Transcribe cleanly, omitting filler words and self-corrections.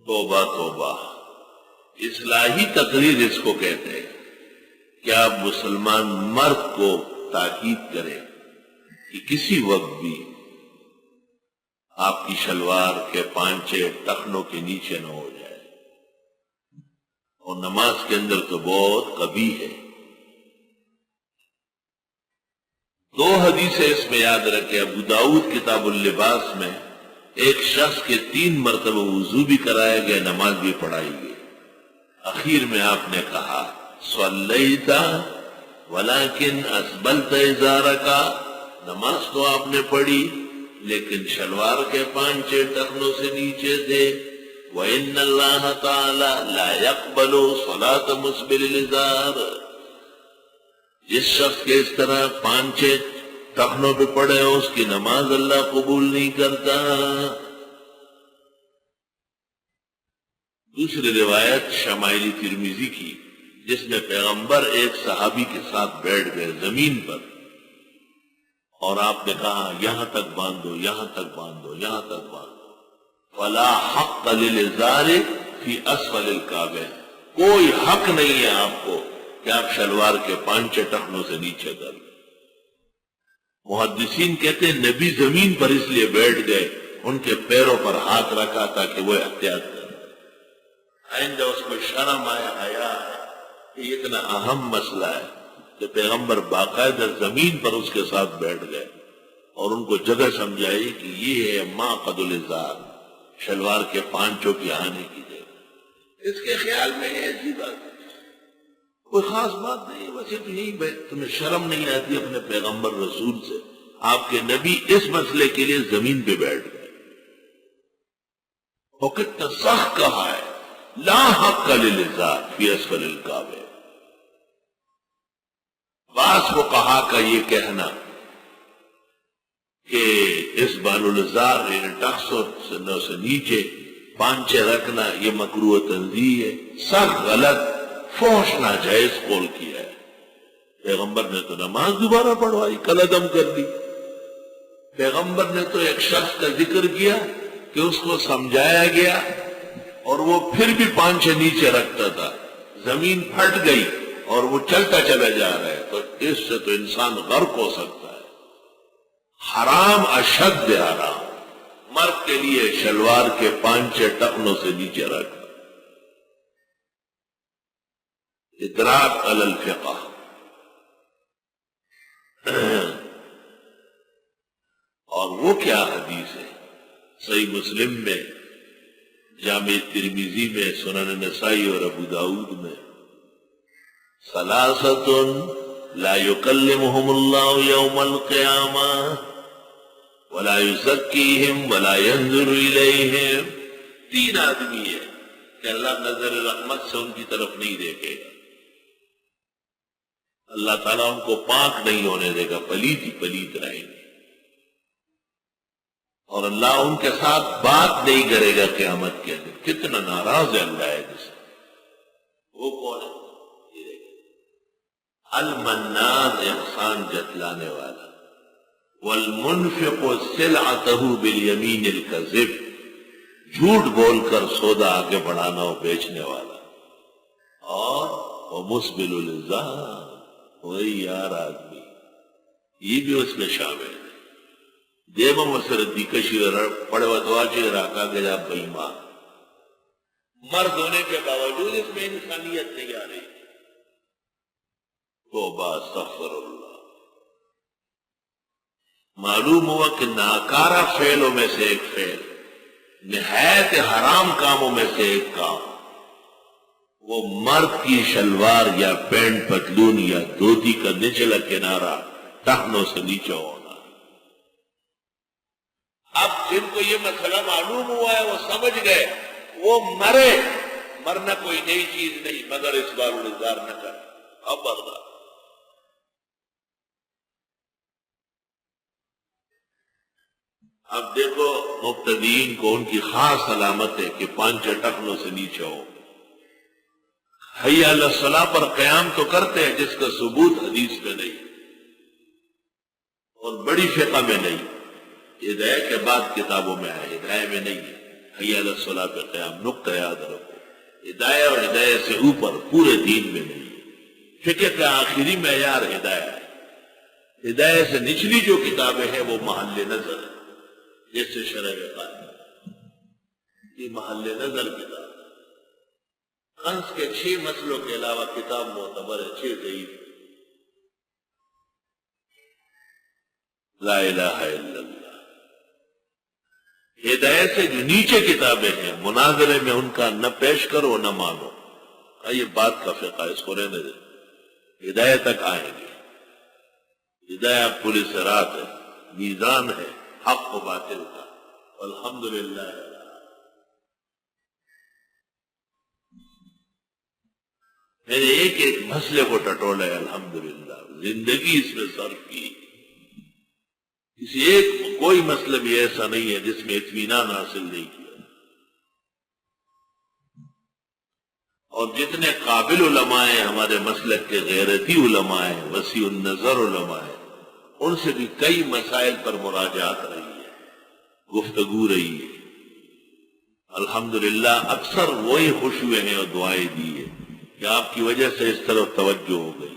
توبہ توبہ، اصلاحی تقریر اس کو کہتے ہیں کہ آپ مسلمان مرد کو تاکید کریں کہ کسی وقت بھی آپ کی شلوار کے پانچے ٹخنوں کے نیچے نہ ہو جائے، اور نماز کے اندر تو بہت قبیح ہے۔ دو حدیثیں اس میں یاد رکھیں، ابو داؤد کتاب اللباس میں ایک شخص کے 3 مرتبہ وضو بھی کرایا گیا، نماز بھی پڑھائی گئی، اخیر میں آپ نے کہا صلیت ولکن اسبلت ازارک، نماز تو آپ نے پڑھی لیکن شلوار کے پانچے ٹخنوں سے نیچے تھے۔ وَإِنَّ اللَّهَ تَعَالَى لَا يَقْبَلُ صَلَاةَ مُسْبِلِ الْإِزَارِ، جس شخص کے اس طرح پانچے ٹخنوں پہ پڑے ہو اس کی نماز اللہ قبول نہیں کرتا۔ دوسری روایت شمائل ترمذی کی، جس میں پیغمبر ایک صحابی کے ساتھ بیٹھ گئے زمین پر، اور آپ نے کہا یہاں تک باندھو، یہاں تک باندھو، یہاں تک باندھو۔ فلا حق للازار فی اسفل الکعبین، کوئی حق نہیں ہے آپ کو کہ آپ شلوار کے پانچے ٹخنوں سے نیچے کر لیں۔ محدثین کہتے ہیں نبی زمین پر اس لیے بیٹھ گئے، ان کے پیروں پر ہاتھ رکھا تاکہ وہ احتیاط کریں۔ آئندہ اس کو شرم آیا، حیا ہے کہ یہ اتنا اہم مسئلہ ہے کہ پیغمبر باقاعدہ زمین پر اس کے ساتھ بیٹھ گئے اور ان کو جگہ سمجھائی کہ یہ ہے ماقد الازار، شلوار کے پانچوں کی آنے کی جگہ۔ اس کے خیال میں ایسی بات کوئی خاص بات نہیں، بس یہی تمہیں شرم نہیں آتی اپنے پیغمبر رسول سے؟ آپ کے نبی اس مسئلے کے لیے زمین پہ بیٹھ گئے، اور کتنا سخت کہا ہے لا حق للازار فی اسفل الکعبین۔ بعض فقہا کا یہ کہنا کہ اس بالالازار یعنی ٹخنوں سے نیچے پانچے رکھنا یہ مکروہ تنزیہ ہے، سخت غلط فحش ناجائز قول کیا ہے۔ پیغمبر نے تو نماز دوبارہ پڑھوائی، قلعدم کر دی۔ پیغمبر نے تو ایک شخص کا ذکر کیا کہ اس کو سمجھایا گیا اور وہ پھر بھی پانچے نیچے رکھتا تھا، زمین پھٹ گئی اور وہ چلتا چلا جا رہا ہے، تو اس سے تو انسان غرق ہو سکتا ہے۔ حرام اشد حرام، مرد کے لیے شلوار کے پانچے ٹخنوں سے نیچے رکھ۔ ادراک علی الفقہ، اور وہ کیا حدیث ہے؟ صحیح مسلم میں، جامع ترمذی میں، سنن نسائی اور ابو داؤد میں، ثلاثۃ لا یکلمہم اللہ یوم القیامہ ولا یزکیہم ولا ینظر الیہم، 3 آدمی ہیں کہ اللہ نظر رحمت سے ان کی طرف نہیں دیکھے گا، اللہ تعالیٰ ان کو پاک نہیں ہونے دے گا، پلیت ہی پلیت رہیں گے، اور اللہ ان کے ساتھ بات نہیں کرے گا قیامت کے دن۔ کتنا ناراض ہے اللہ ہے جس سے۔ وہ کون ہے؟ المنان، احسان جتلانے والا، والمنفق سلعتہ بالیمین الکذب، جھوٹ بول کر سودا آگے بڑھانا اور بیچنے والا، اور ومسبل الازار، وہی یار آدمی، یہ بھی اس میں شامل ہے۔ دیو مسردی کشیر پڑے وتواچی راکا گیا بےمان، مرد ہونے کے باوجود اس میں انسانیت نہیں آ رہی۔ توبہ استغفر اللہ۔ معلوم ہوا کہ ناکارہ فعلوں میں سے ایک فعل، نہایت حرام کاموں میں سے ایک کام، وہ مرد کی شلوار یا پینٹ پتلون یا دھوتی کا نچلا کنارہ ٹخنوں سے نیچے ہونا۔ اب جن کو یہ مسئلہ معلوم ہوا ہے وہ سمجھ گئے، وہ مرے، مرنا کوئی نئی چیز نہیں، مگر اس بار الزار نہ کر، خبردار۔ اب دیکھو مبتدئین کو ان کی خاص علامت ہے کہ پانچے ٹخنوں سے نیچے ہو۔ حی علی الصلاح پر قیام تو کرتے ہیں جس کا ثبوت حدیث میں نہیں اور بڑی فقہ میں نہیں، ہدایہ کے بعد کتابوں میں ہے، ہدایہ میں نہیں ہے۔ حی علی الصلاۃ پہ قیام. نقطہ یاد رکھو، ہدایہ اور ہدایہ سے اوپر پورے دین میں نہیں. فقہ کا آخری معیار ہدایہ ہے. ہدایہ سے نچلی جو کتابیں ہیں وہ محل نظر ہے، جیسے شرح وقایہ، یہ محل نظر کتاب. خنس کے 6 مسئلوں کے علاوہ کتاب معتبر ہے، 6 ضعیف. لا الہ الا اللہ. ہدایت سے جو نیچے کتابیں ہیں مناظرے میں ان کا نہ پیش کرو نہ مانو. یہ بات کا فقہ ہے، اس کو رہنے دے. ہدایت تک آئیں گے. ہدایت پوری صراط ہے، میزان ہے حق و باطل کا. الحمدللہ. میں نے ایک ایک مسئلے کو ٹٹولا ہے الحمدللہ، زندگی اس میں صرف کی. کسی ایک کوئی مسئلہ بھی ایسا نہیں ہے جس میں اطمینان حاصل نہیں کیا. اور جتنے قابل علماء ہیں ہمارے مسلک کے غیرتی علماء ہیں، وسیع النظر علماء ہیں، ان سے بھی کئی مسائل پر مراجعات رہی ہے، گفتگو رہی ہے. الحمدللہ اکثر وہی خوش ہوئے ہیں اور دعائیں دی ہے کہ آپ کی وجہ سے اس طرف توجہ ہو گئی.